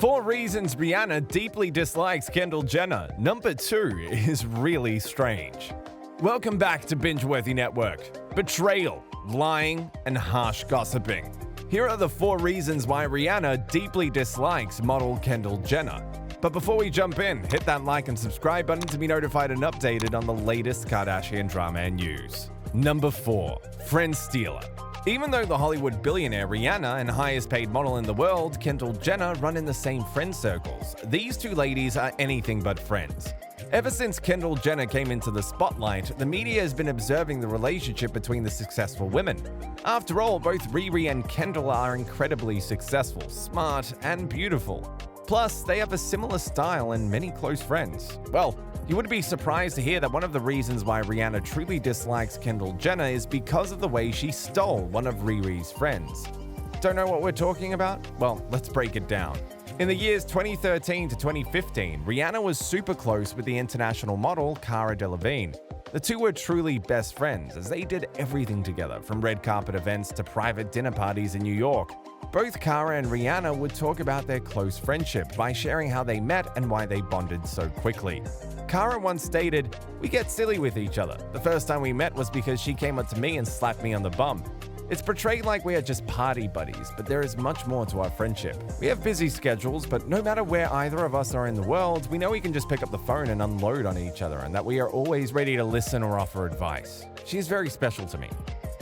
4 reasons Rihanna deeply dislikes Kendall Jenner. Number 2 is really strange. Welcome back to Binge-Worthy Network. Betrayal, lying, and harsh gossiping. Here are the 4 reasons why Rihanna deeply dislikes model Kendall Jenner. But before we jump in, hit that like and subscribe button to be notified and updated on the latest Kardashian drama and news. Number 4. Friend stealer. Even though the Hollywood billionaire Rihanna and highest paid model in the world, Kendall Jenner, run in the same friend circles, these two ladies are anything but friends. Ever since Kendall Jenner came into the spotlight, the media has been observing the relationship between the successful women. After all, both Riri and Kendall are incredibly successful, smart, and beautiful. Plus, they have a similar style and many close friends. Well, you would be surprised to hear that one of the reasons why Rihanna truly dislikes Kendall Jenner is because of the way she stole one of Riri's friends. Don't know what we're talking about? Well, let's break it down. In the years 2013 to 2015, Rihanna was super close with the international model Cara Delevingne. The two were truly best friends as they did everything together, from red carpet events to private dinner parties in New York. Both Cara and Rihanna would talk about their close friendship by sharing how they met and why they bonded so quickly. Cara once stated, "We get silly with each other. The first time we met was because she came up to me and slapped me on the bum. It's portrayed like we are just party buddies, but there is much more to our friendship. We have busy schedules, but no matter where either of us are in the world, we know we can just pick up the phone and unload on each other and that we are always ready to listen or offer advice. She is very special to me."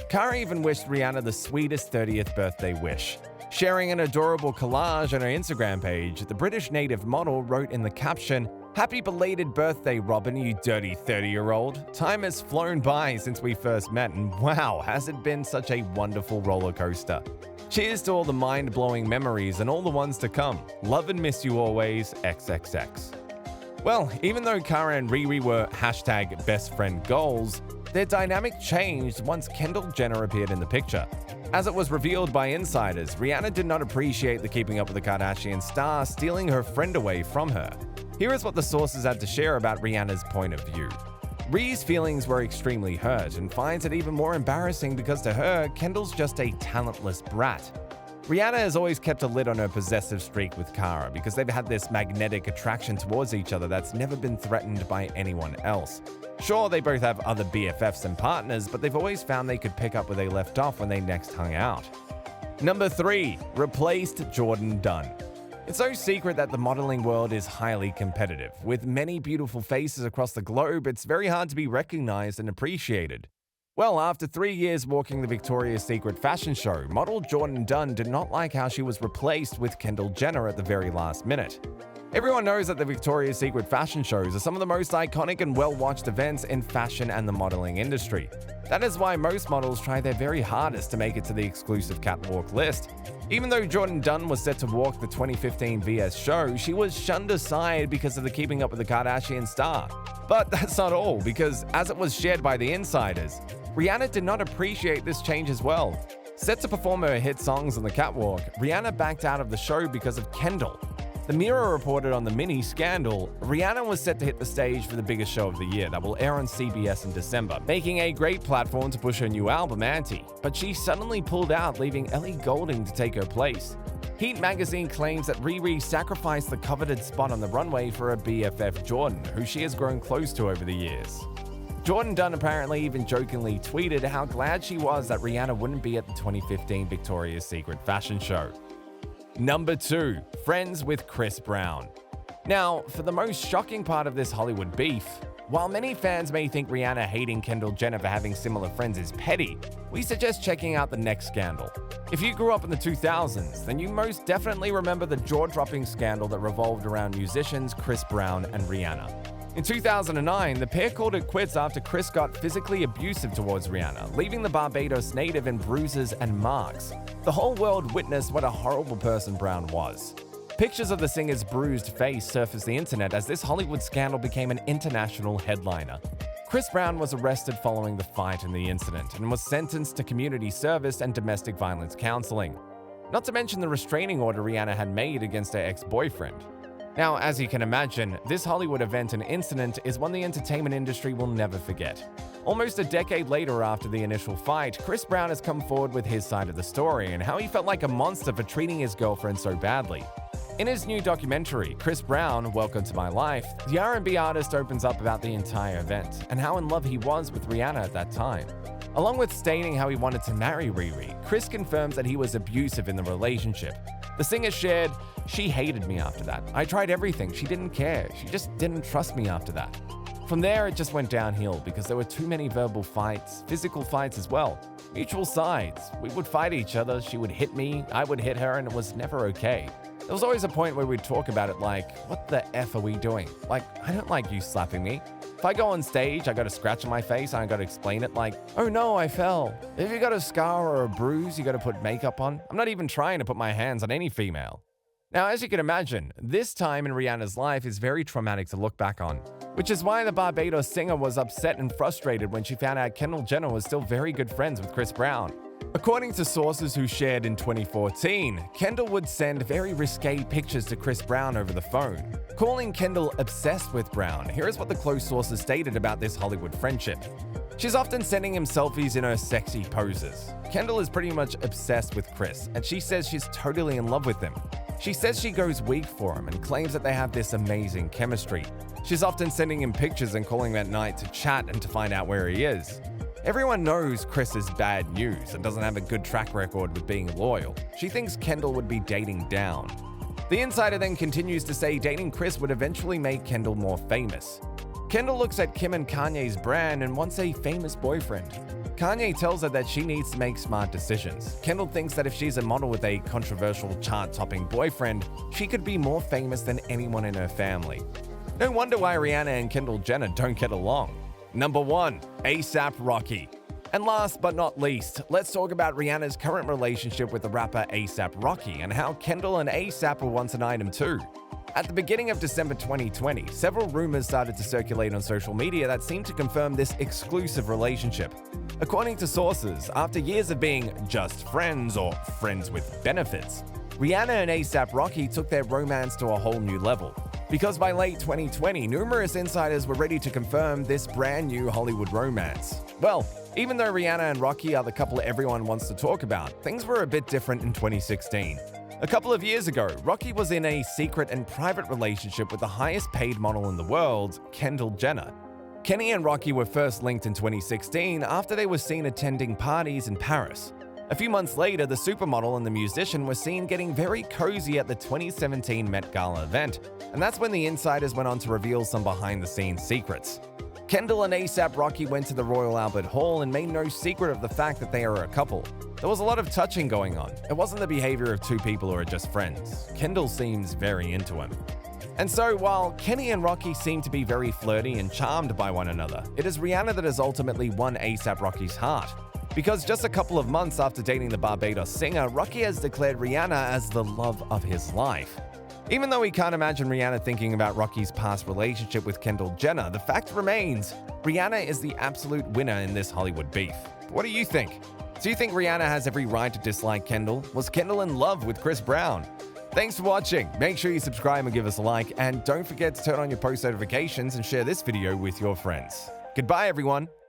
Cara even wished Rihanna the sweetest 30th birthday wish. Sharing an adorable collage on her Instagram page, the British native model wrote in the caption, "Happy belated birthday, Robin, you dirty 30-year-old. Time has flown by since we first met, and wow, has it been such a wonderful roller coaster. Cheers to all the mind-blowing memories and all the ones to come. Love and miss you always, XXX. Well, even though Cara and Riri were #best friend goals, their dynamic changed once Kendall Jenner appeared in the picture. As it was revealed by insiders, Rihanna did not appreciate the Keeping Up with the Kardashian star stealing her friend away from her. Here is what the sources had to share about Rihanna's point of view. Riri's feelings were extremely hurt and finds it even more embarrassing because to her, Kendall's just a talentless brat. Rihanna has always kept a lid on her possessive streak with Cara because they've had this magnetic attraction towards each other that's never been threatened by anyone else. Sure, they both have other BFFs and partners, but they've always found they could pick up where they left off when they next hung out. Number 3. Replaced Jordan Dunn. It's no secret that the modeling world is highly competitive. With many beautiful faces across the globe, it's very hard to be recognized and appreciated. Well, after 3 years walking the Victoria's Secret fashion show, model Jordan Dunn did not like how she was replaced with Kendall Jenner at the very last minute. Everyone knows that the Victoria's Secret fashion shows are some of the most iconic and well-watched events in fashion and the modeling industry. That is why most models try their very hardest to make it to the exclusive catwalk list. Even though Jordan Dunn was set to walk the 2015 VS show, she was shunned aside because of the Keeping Up with the Kardashian star. But that's not all, because as it was shared by the insiders, Rihanna did not appreciate this change as well. Set to perform her hit songs on the catwalk, Rihanna backed out of the show because of Kendall. The Mirror reported on the mini scandal, Rihanna was set to hit the stage for the biggest show of the year that will air on CBS in December, making a great platform to push her new album, Anti. But she suddenly pulled out, leaving Ellie Goulding to take her place. Heat magazine claims that Riri sacrificed the coveted spot on the runway for her BFF Jordan, who she has grown close to over the years. Jordan Dunn apparently even jokingly tweeted how glad she was that Rihanna wouldn't be at the 2015 Victoria's Secret fashion show. Number 2. Friends with Chris Brown. Now, for the most shocking part of this Hollywood beef, while many fans may think Rihanna hating Kendall Jenner for having similar friends is petty, we suggest checking out the next scandal. If you grew up in the 2000s, then you most definitely remember the jaw-dropping scandal that revolved around musicians Chris Brown and Rihanna. In 2009, the pair called it quits after Chris got physically abusive towards Rihanna, leaving the Barbados native in bruises and marks. The whole world witnessed what a horrible person Brown was. Pictures of the singer's bruised face surfaced the internet as this Hollywood scandal became an international headliner. Chris Brown was arrested following the fight and the incident and was sentenced to community service and domestic violence counseling. Not to mention the restraining order Rihanna had made against her ex-boyfriend. Now, as you can imagine, this Hollywood event and incident is one the entertainment industry will never forget. Almost a decade later after the initial fight, Chris Brown has come forward with his side of the story and how he felt like a monster for treating his girlfriend so badly. In his new documentary, Chris Brown, Welcome to My Life, the R&B artist opens up about the entire event and how in love he was with Rihanna at that time. Along with stating how he wanted to marry Riri, Chris confirms that he was abusive in the relationship. The singer shared, "She hated me after that. I tried everything. She didn't care. She just didn't trust me after that." From there, it just went downhill because there were too many verbal fights, physical fights as well. Mutual sides. We would fight each other. She would hit me, I would hit her, and it was never okay. There was always a point where we'd talk about it like, what the F are we doing? Like, I don't like you slapping me. If I go on stage, I got a scratch on my face, and I got to explain it like, oh no, I fell. If you got a scar or a bruise, you got to put makeup on. I'm not even trying to put my hands on any female. Now, as you can imagine, this time in Rihanna's life is very traumatic to look back on, which is why the Barbados singer was upset and frustrated when she found out Kendall Jenner was still very good friends with Chris Brown. According to sources who shared in 2014, Kendall would send very risque pictures to Chris Brown over the phone, calling Kendall obsessed with Brown. Here is what the close sources stated about this Hollywood friendship. She's often sending him selfies in her sexy poses. Kendall is pretty much obsessed with Chris, and she says she's totally in love with him. She says she goes weak for him and claims that they have this amazing chemistry. She's often sending him pictures and calling that night to chat and to find out where he is. Everyone knows Chris is bad news and doesn't have a good track record with being loyal. She thinks Kendall would be dating down. The insider then continues to say dating Chris would eventually make Kendall more famous. Kendall looks at Kim and Kanye's brand and wants a famous boyfriend. Kanye tells her that she needs to make smart decisions. Kendall thinks that if she's a model with a controversial chart-topping boyfriend, she could be more famous than anyone in her family. No wonder why Rihanna and Kendall Jenner don't get along. Number 1. A$AP Rocky. And last but not least, let's talk about Rihanna's current relationship with the rapper A$AP Rocky and how Kendall and A$AP were once an item too. At the beginning of December 2020, several rumors started to circulate on social media that seemed to confirm this exclusive relationship. According to sources, after years of being just friends or friends with benefits, Rihanna and A$AP Rocky took their romance to a whole new level. Because by late 2020, numerous insiders were ready to confirm this brand new Hollywood romance. Well, even though Rihanna and Rocky are the couple everyone wants to talk about, things were a bit different in 2016. A couple of years ago, Rocky was in a secret and private relationship with the highest paid model in the world, Kendall Jenner. Kenny and Rocky were first linked in 2016 after they were seen attending parties in Paris. A few months later, the supermodel and the musician were seen getting very cozy at the 2017 Met Gala event, and that's when the insiders went on to reveal some behind-the-scenes secrets. Kendall and A$AP Rocky went to the Royal Albert Hall and made no secret of the fact that they are a couple. There was a lot of touching going on. It wasn't the behavior of two people who are just friends. Kendall seems very into him. And so, while Kenny and Rocky seem to be very flirty and charmed by one another, it is Rihanna that has ultimately won A$AP Rocky's heart. Because just a couple of months after dating the Barbados singer, Rocky has declared Rihanna as the love of his life. Even though we can't imagine Rihanna thinking about Rocky's past relationship with Kendall Jenner, the fact remains, Rihanna is the absolute winner in this Hollywood beef. What do you think? Do you think Rihanna has every right to dislike Kendall? Was Kendall in love with Chris Brown? Thanks for watching. Make sure you subscribe and give us a like, and don't forget to turn on your post notifications and share this video with your friends. Goodbye, everyone.